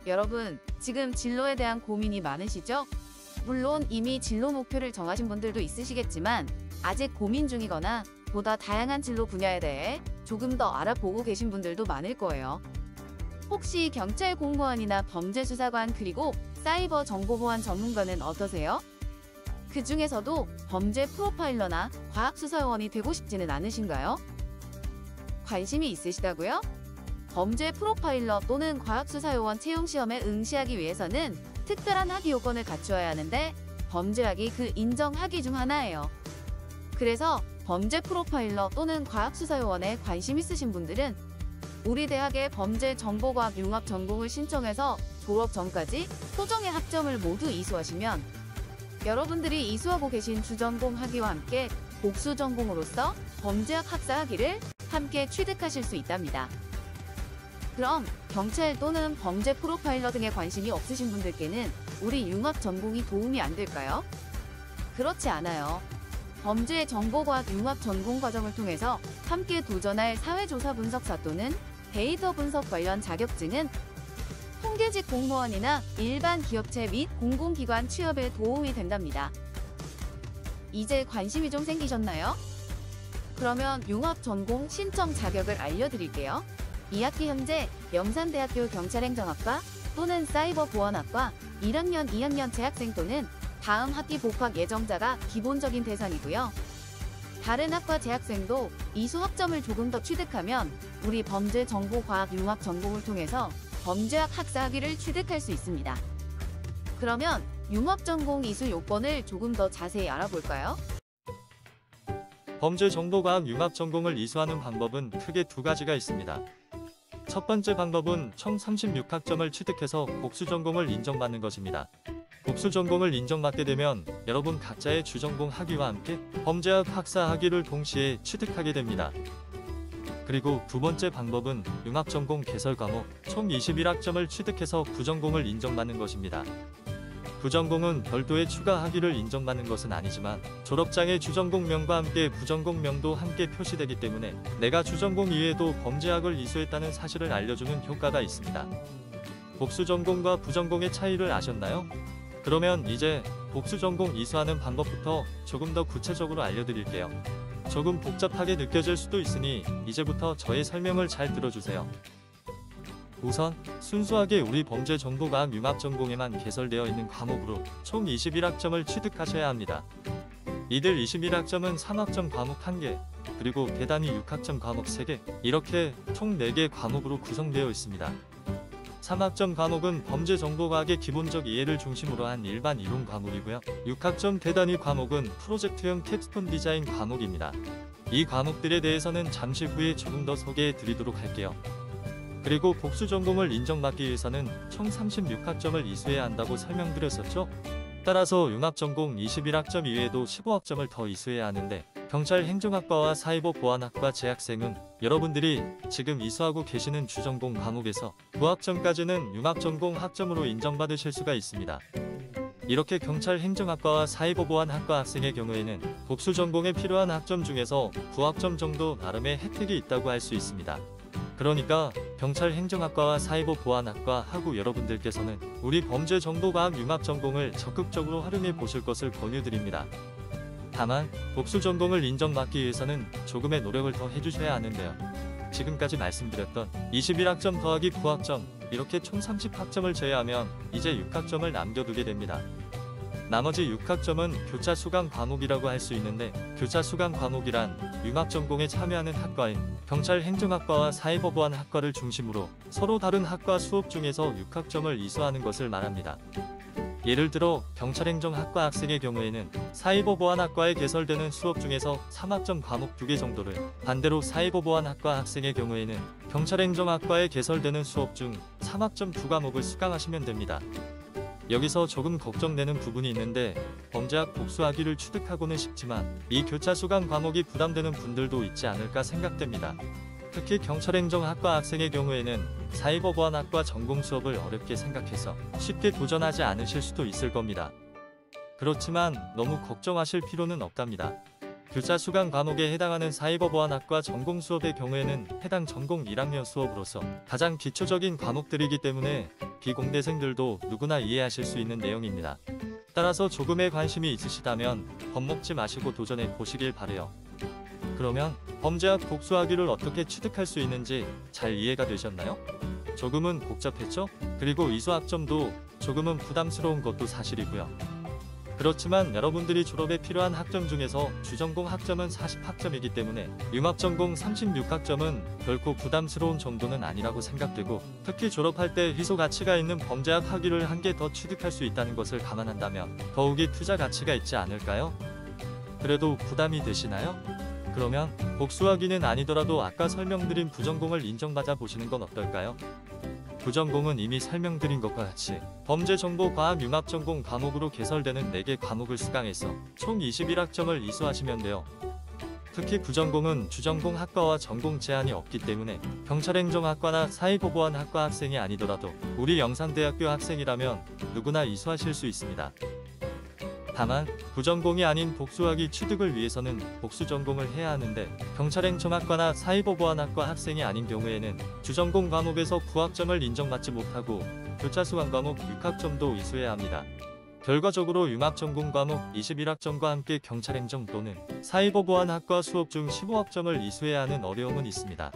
여러분, 지금 진로에 대한 고민이 많으시죠? 물론 이미 진로 목표를 정하신 분들도 있으시겠지만 아직 고민 중이거나 보다 다양한 진로 분야에 대해 조금 더 알아보고 계신 분들도 많을 거예요. 혹시 경찰 공무원이나 범죄수사관 그리고 사이버 정보보안 전문가는 어떠세요? 그 중에서도 범죄 프로파일러나 과학수사요원이 되고 싶지는 않으신가요? 관심이 있으시다고요? 범죄 프로파일러 또는 과학수사요원 채용시험에 응시하기 위해서는 특별한 학위 요건을 갖추어야 하는데 범죄학이 그 인정 학위 중 하나예요. 그래서 범죄 프로파일러 또는 과학수사요원에 관심 있으신 분들은 우리 대학의 범죄정보과학 융합 전공을 신청해서 졸업 전까지 소정의 학점을 모두 이수하시면 여러분들이 이수하고 계신 주전공 학위와 함께 복수 전공으로서 범죄학 학사 학위를 함께 취득하실 수 있답니다. 그럼 경찰 또는 범죄 프로파일러 등에 관심이 없으신 분들께는 우리 융합 전공이 도움이 안 될까요? 그렇지 않아요. 범죄 정보과학 융합 전공 과정을 통해서 함께 도전할 사회조사 분석사 또는 데이터 분석 관련 자격증은 통계직 공무원이나 일반 기업체 및 공공기관 취업에 도움이 된답니다. 이제 관심이 좀 생기셨나요? 그러면 융합 전공 신청 자격을 알려드릴게요. 2학기 현재 영산대학교 경찰행정학과 또는 사이버보안학과 1학년, 2학년 재학생 또는 다음 학기 복학 예정자가 기본적인 대상이고요. 다른 학과 재학생도 이수 학점을 조금 더 취득하면 우리 범죄정보과학 융합 전공을 통해서 범죄학 학사 학위를 취득할 수 있습니다. 그러면 융합 전공 이수 요건을 조금 더 자세히 알아볼까요? 범죄정보과학 융합 전공을 이수하는 방법은 크게 두 가지가 있습니다. 첫 번째 방법은 총 36학점을 취득해서 복수 전공을 인정받는 것입니다. 복수 전공을 인정받게 되면 여러분 각자의 주전공 학위와 함께 범죄학 학사 학위를 동시에 취득하게 됩니다. 그리고 두 번째 방법은 융합 전공 개설 과목 총 21학점을 취득해서 부전공을 인정받는 것입니다. 부전공은 별도의 추가 학위를 인정받는 것은 아니지만 졸업장에 주전공명과 함께 부전공명도 함께 표시되기 때문에 내가 주전공 이외에도 범죄학을 이수했다는 사실을 알려주는 효과가 있습니다. 복수전공과 부전공의 차이를 아셨나요? 그러면 이제 복수전공 이수하는 방법부터 조금 더 구체적으로 알려드릴게요. 조금 복잡하게 느껴질 수도 있으니 이제부터 저의 설명을 잘 들어주세요. 우선 순수하게 우리 범죄정보과학 융합전공에만 개설되어 있는 과목으로 총 21학점을 취득하셔야 합니다. 이들 21학점은 3학점 과목 1개, 그리고 대단위 6학점 과목 3개, 이렇게 총 4개 과목으로 구성되어 있습니다. 3학점 과목은 범죄정보과학의 기본적 이해를 중심으로 한 일반 이론 과목이고요. 6학점 대단위 과목은 프로젝트형 캡스톤 디자인 과목입니다. 이 과목들에 대해서는 잠시 후에 조금 더 소개해 드리도록 할게요. 그리고 복수 전공을 인정받기 위해서는 총 36학점을 이수해야 한다고 설명드렸었죠? 따라서 융합전공 21학점 이외에도 15학점을 더 이수해야 하는데 경찰행정학과와 사이버보안학과 재학생은 여러분들이 지금 이수하고 계시는 주전공 과목에서 9학점까지는 융합전공 학점으로 인정받으실 수가 있습니다. 이렇게 경찰행정학과와 사이버보안학과 학생의 경우에는 복수 전공에 필요한 학점 중에서 9학점 정도 나름의 혜택이 있다고 할 수 있습니다. 그러니까 경찰행정학과와 사이버보안학과 학우 여러분들께서는 우리 범죄정보과학 융합전공을 적극적으로 활용해 보실 것을 권유드립니다. 다만 복수 전공을 인정받기 위해서는 조금의 노력을 더 해주셔야 하는데요. 지금까지 말씀드렸던 21학점 더하기 9학점 이렇게 총 30학점을 제외하면 이제 6학점을 남겨두게 됩니다. 나머지 6학점은 교차 수강 과목이라고 할 수 있는데 교차 수강 과목이란 융합전공에 참여하는 학과인 경찰행정학과와 사이버보안학과를 중심으로 서로 다른 학과 수업 중에서 6학점을 이수하는 것을 말합니다. 예를 들어 경찰행정학과 학생의 경우에는 사이버보안학과에 개설되는 수업 중에서 3학점 과목 2개 정도를, 반대로 사이버보안학과 학생의 경우에는 경찰행정학과에 개설되는 수업 중 3학점 2과목을 수강하시면 됩니다. 여기서 조금 걱정되는 부분이 있는데 범죄학 복수학위를 취득하고는 싶지만 이 교차 수강 과목이 부담되는 분들도 있지 않을까 생각됩니다. 특히 경찰행정학과 학생의 경우에는 사이버보안학과 전공 수업을 어렵게 생각해서 쉽게 도전하지 않으실 수도 있을 겁니다. 그렇지만 너무 걱정하실 필요는 없답니다. 교차 수강 과목에 해당하는 사이버보안학과 전공 수업의 경우에는 해당 전공 1학년 수업으로서 가장 기초적인 과목들이기 때문에 비공대생들도 누구나 이해하실 수 있는 내용입니다. 따라서 조금의 관심이 있으시다면 겁먹지 마시고 도전해 보시길 바래요. 그러면 범죄학 복수학위를 어떻게 취득할 수 있는지 잘 이해가 되셨나요? 조금은 복잡했죠? 그리고 이수학점도 조금은 부담스러운 것도 사실이고요. 그렇지만 여러분들이 졸업에 필요한 학점 중에서 주전공 학점은 40학점이기 때문에 융합전공 36학점은 결코 부담스러운 정도는 아니라고 생각되고, 특히 졸업할 때 희소 가치가 있는 범죄학 학위를 한 개 더 취득할 수 있다는 것을 감안한다면 더욱이 투자 가치가 있지 않을까요? 그래도 부담이 되시나요? 그러면 복수학위는 아니더라도 아까 설명드린 부전공을 인정받아 보시는 건 어떨까요? 부전공은 이미 설명드린 것과 같이 범죄정보과학 융합전공 과목으로 개설되는 4개 과목을 수강해서 총 21학점을 이수하시면 돼요. 특히 부전공은 주전공 학과와 전공 제한이 없기 때문에 경찰행정학과나 사이버보안학과 학생이 아니더라도 우리 영산대학교 학생이라면 누구나 이수하실 수 있습니다. 다만 부전공이 아닌 복수학위 취득을 위해서는 복수전공을 해야 하는데, 경찰행정학과나 사이버보안학과 학생이 아닌 경우에는 주전공 과목에서 9학점을 인정받지 못하고 교차 수강 과목 6학점도 이수해야 합니다. 결과적으로 융합전공 과목 21학점과 함께 경찰행정 또는 사이버보안학과 수업 중 15학점을 이수해야 하는 어려움은 있습니다.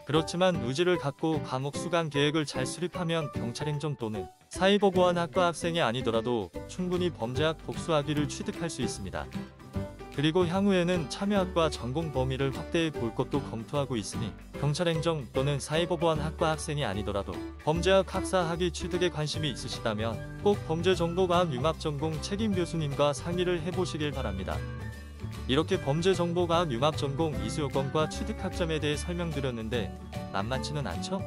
그렇지만 의지를 갖고 과목 수강 계획을 잘 수립하면 경찰행정 또는 사이버보안학과 학생이 아니더라도 충분히 범죄학 복수학위를 취득할 수 있습니다. 그리고 향후에는 참여학과 전공 범위를 확대해 볼 것도 검토하고 있으니 경찰행정 또는 사이버보안학과 학생이 아니더라도 범죄학 학사 학위 취득에 관심이 있으시다면 꼭 범죄정보과학 융합전공 책임 교수님과 상의를 해보시길 바랍니다. 이렇게 범죄정보과학 융합전공 이수요건과 취득학점에 대해 설명드렸는데 만만치는 않죠?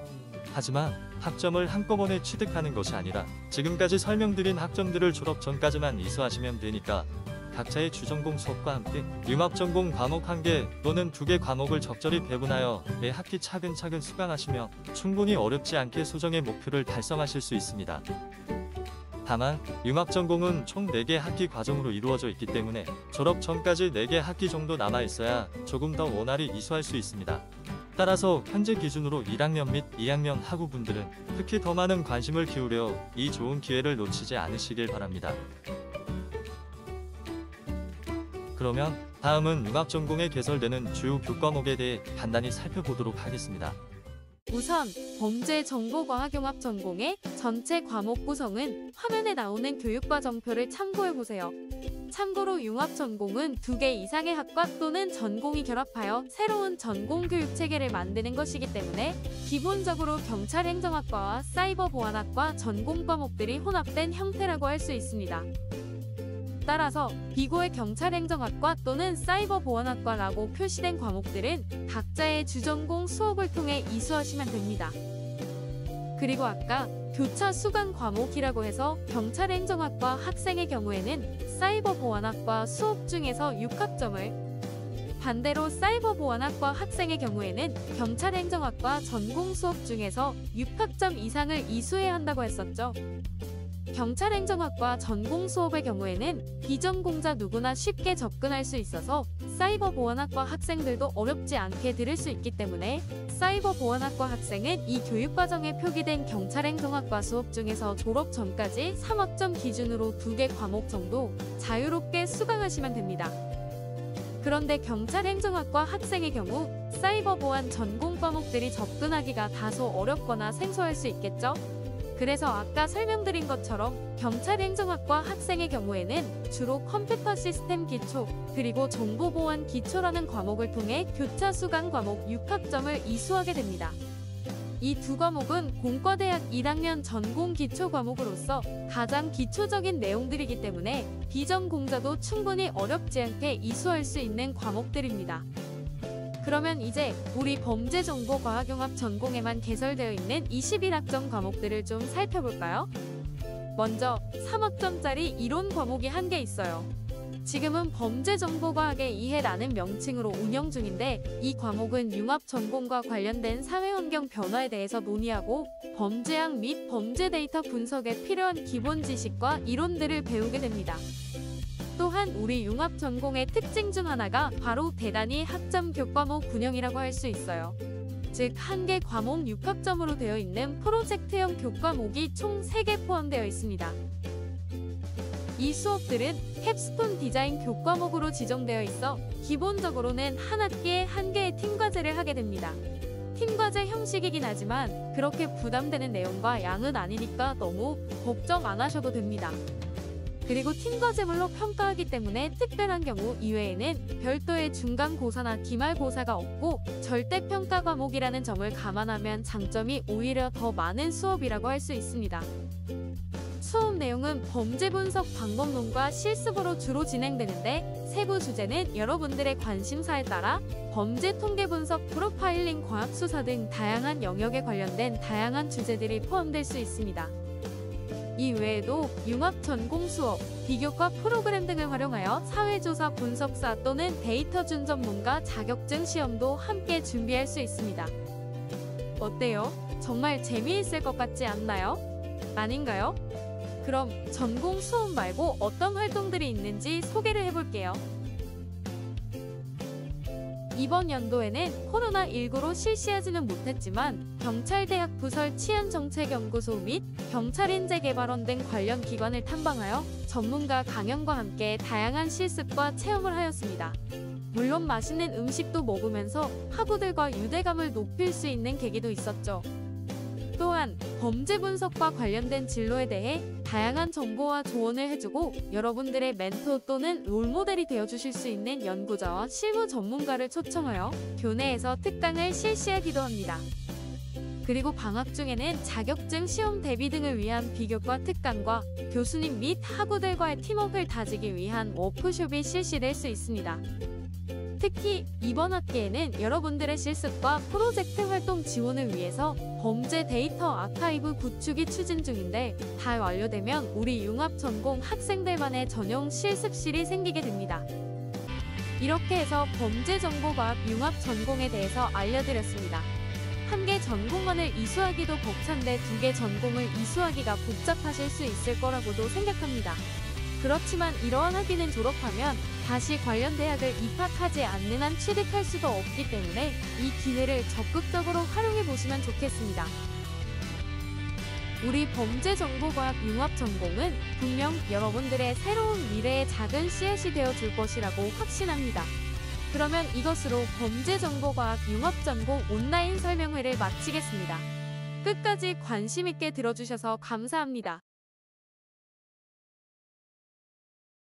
하지만 학점을 한꺼번에 취득하는 것이 아니라 지금까지 설명드린 학점들을 졸업 전까지만 이수하시면 되니까 각자의 주전공 수업과 함께 융합전공 과목 1개 또는 2개 과목을 적절히 배분하여 매 학기 차근차근 수강하시며 충분히 어렵지 않게 소정의 목표를 달성하실 수 있습니다. 다만 융합전공은 총 4개 학기 과정으로 이루어져 있기 때문에 졸업 전까지 4개 학기 정도 남아있어야 조금 더 원활히 이수할 수 있습니다. 따라서 현재 기준으로 1학년 및 2학년 학우분들은 특히 더 많은 관심을 기울여 이 좋은 기회를 놓치지 않으시길 바랍니다. 그러면 다음은 융합전공에 개설되는 주요 교과목에 대해 간단히 살펴보도록 하겠습니다. 우선 범죄정보과학융합전공의 전체 과목 구성은 화면에 나오는 교육과정표를 참고해보세요. 참고로 융합전공은 2개 이상의 학과 또는 전공이 결합하여 새로운 전공교육체계를 만드는 것이기 때문에 기본적으로 경찰행정학과와 사이버보안학과 전공 과목들이 혼합된 형태라고 할 수 있습니다. 따라서 비고의 경찰행정학과 또는 사이버보안학과라고 표시된 과목들은 각자의 주전공 수업을 통해 이수하시면 됩니다. 그리고 아까 교차 수강 과목이라고 해서 경찰행정학과 학생의 경우에는 사이버보안학과 수업 중에서 6학점을, 반대로 사이버보안학과 학생의 경우에는 경찰행정학과 전공 수업 중에서 6학점 이상을 이수해야 한다고 했었죠. 경찰행정학과 전공 수업의 경우에는 비전공자 누구나 쉽게 접근할 수 있어서 사이버보안학과 학생들도 어렵지 않게 들을 수 있기 때문에 사이버보안학과 학생은 이 교육과정에 표기된 경찰행정학과 수업 중에서 졸업 전까지 3학점 기준으로 2개 과목 정도 자유롭게 수강하시면 됩니다. 그런데 경찰행정학과 학생의 경우 사이버보안 전공 과목들이 접근하기가 다소 어렵거나 생소할 수 있겠죠? 그래서 아까 설명드린 것처럼 경찰행정학과 학생의 경우에는 주로 컴퓨터 시스템 기초, 그리고 정보보안 기초라는 과목을 통해 교차 수강 과목 6학점을 이수하게 됩니다. 이 2과목은 공과대학 1학년 전공 기초 과목으로서 가장 기초적인 내용들이기 때문에 비전공자도 충분히 어렵지 않게 이수할 수 있는 과목들입니다. 그러면 이제 우리 범죄정보과학융합 전공에만 개설되어 있는 21학점 과목들을 좀 살펴볼까요? 먼저 3학점짜리 이론 과목이 1개 있어요. 지금은 범죄정보과학의 이해라는 명칭으로 운영 중인데, 이 과목은 융합전공과 관련된 사회환경 변화에 대해서 논의하고 범죄학 및 범죄 데이터 분석에 필요한 기본 지식과 이론들을 배우게 됩니다. 또한 우리 융합 전공의 특징 중 하나가 바로 대단히 학점 교과목 분영이라고 할 수 있어요. 즉, 한 개 과목 6학점으로 되어 있는 프로젝트형 교과목이 총 3개 포함되어 있습니다. 이 수업들은 캡스톤 디자인 교과목으로 지정되어 있어 기본적으로는 한 학기에 한 개의 팀과제를 하게 됩니다. 팀과제 형식이긴 하지만 그렇게 부담되는 내용과 양은 아니니까 너무 걱정 안 하셔도 됩니다. 그리고 팀과제물로 평가하기 때문에 특별한 경우 이외에는 별도의 중간고사나 기말고사가 없고 절대평가 과목이라는 점을 감안하면 장점이 오히려 더 많은 수업이라고 할 수 있습니다. 수업 내용은 범죄 분석 방법론과 실습으로 주로 진행되는데 세부 주제는 여러분들의 관심사에 따라 범죄 통계 분석, 프로파일링, 과학수사 등 다양한 영역에 관련된 다양한 주제들이 포함될 수 있습니다. 이 외에도 융합 전공 수업, 비교과 프로그램 등을 활용하여 사회조사 분석사 또는 데이터 준 전문가 자격증 시험도 함께 준비할 수 있습니다. 어때요? 정말 재미있을 것 같지 않나요? 아닌가요? 그럼 전공 수업 말고 어떤 활동들이 있는지 소개를 해볼게요. 이번 연도에는 코로나19로 실시하지는 못했지만 경찰대학 부설 치안정책연구소 및 경찰인재개발원 등 관련 기관을 탐방하여 전문가 강연과 함께 다양한 실습과 체험을 하였습니다. 물론 맛있는 음식도 먹으면서 학우들과 유대감을 높일 수 있는 계기도 있었죠. 또한 범죄 분석과 관련된 진로에 대해 다양한 정보와 조언을 해주고 여러분들의 멘토 또는 롤모델이 되어주실 수 있는 연구자와 실무 전문가를 초청하여 교내에서 특강을 실시하기도 합니다. 그리고 방학 중에는 자격증 시험 대비 등을 위한 비교과 특강과 교수님 및 학우들과의 팀워크를 다지기 위한 워크숍이 실시될 수 있습니다. 특히 이번 학기에는 여러분들의 실습과 프로젝트 활동 지원을 위해서 범죄 데이터 아카이브 구축이 추진 중인데 다 완료되면 우리 융합 전공 학생들만의 전용 실습실이 생기게 됩니다. 이렇게 해서 범죄정보과학 융합 전공에 대해서 알려드렸습니다. 한 개 전공만을 이수하기도 벅찬데 2개 전공을 이수하기가 복잡하실 수 있을 거라고도 생각합니다. 그렇지만 이러한 학위는 졸업하면 다시 관련 대학을 입학하지 않는 한 취득할 수도 없기 때문에 이 기회를 적극적으로 활용해 보시면 좋겠습니다. 우리 범죄정보과학 융합 전공은 분명 여러분들의 새로운 미래의 작은 씨앗이 되어 줄 것이라고 확신합니다. 그러면 이것으로 범죄정보과학 융합 전공 온라인 설명회를 마치겠습니다. 끝까지 관심 있게 들어주셔서 감사합니다.